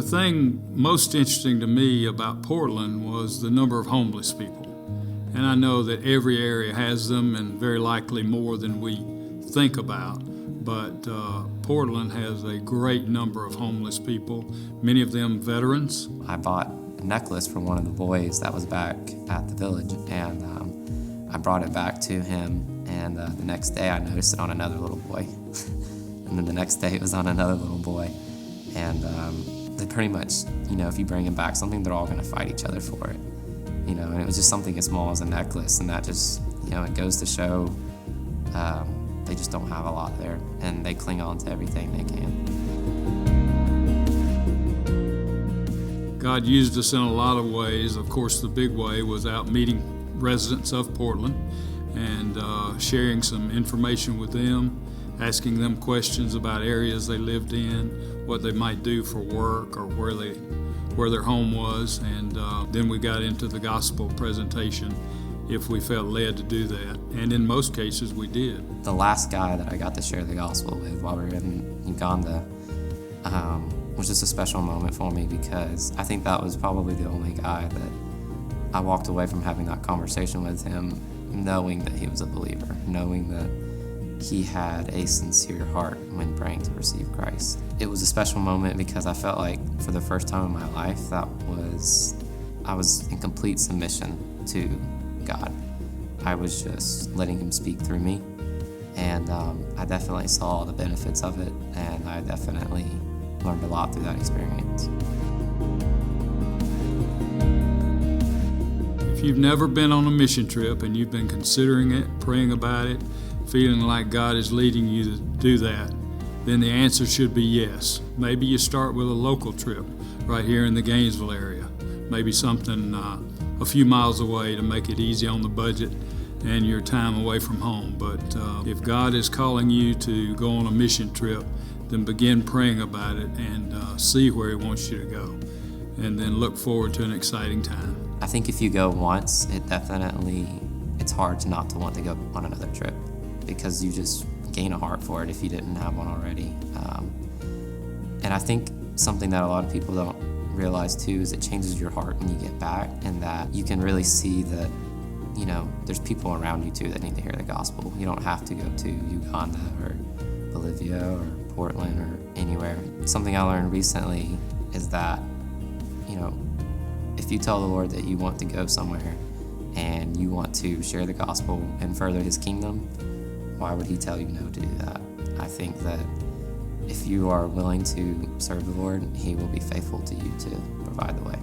The thing most interesting to me about Portland was the number of homeless people. And I know that every area has them, and very likely more than we think about. But Portland has a great number of homeless people, many of them veterans. I bought a necklace for one of the boys that was back at the village, and I brought it back to him, and the next day I noticed it on another little boy. And then the next day it was on another little boy. And they pretty much, if you bring him back something, they're all going to fight each other for it. And it was just something as small as a necklace, and that just, it goes to show they just don't have a lot there, and they cling on to everything they can. God used us in a lot of ways. Of course, the big way was out meeting residents of Portland and sharing some information with them, asking them questions about areas they lived in, what they might do for work, or where their home was, and then we got into the gospel presentation if we felt led to do that, and in most cases we did. The last guy that I got to share the gospel with while we were in Uganda was just a special moment for me, because I think that was probably the only guy that I walked away from having that conversation with him knowing that he was a believer, knowing that he had a sincere heart when praying to receive Christ. It was a special moment because I felt like for the first time in my life I was in complete submission to God. I was just letting him speak through me, and I definitely saw the benefits of it, and I definitely learned a lot through that experience. If you've never been on a mission trip and you've been considering it, praying about it, feeling like God is leading you to do that, then the answer should be yes. Maybe you start with a local trip right here in the Gainesville area, maybe something a few miles away to make it easy on the budget and your time away from home. But if God is calling you to go on a mission trip, then begin praying about it and see where he wants you to go, and then look forward to an exciting time. I think if you go once, it's hard to not to want to go on another trip, because you just gain a heart for it if you didn't have one already. And I think something that a lot of people don't realize too is it changes your heart when you get back, and that you can really see that there's people around you too that need to hear the gospel. You don't have to go to Uganda or Bolivia or Portland or anywhere. Something I learned recently is that if you tell the Lord that you want to go somewhere and you want to share the gospel and further his kingdom, why would he tell you no to do that? I think that if you are willing to serve the Lord, he will be faithful to you to provide the way.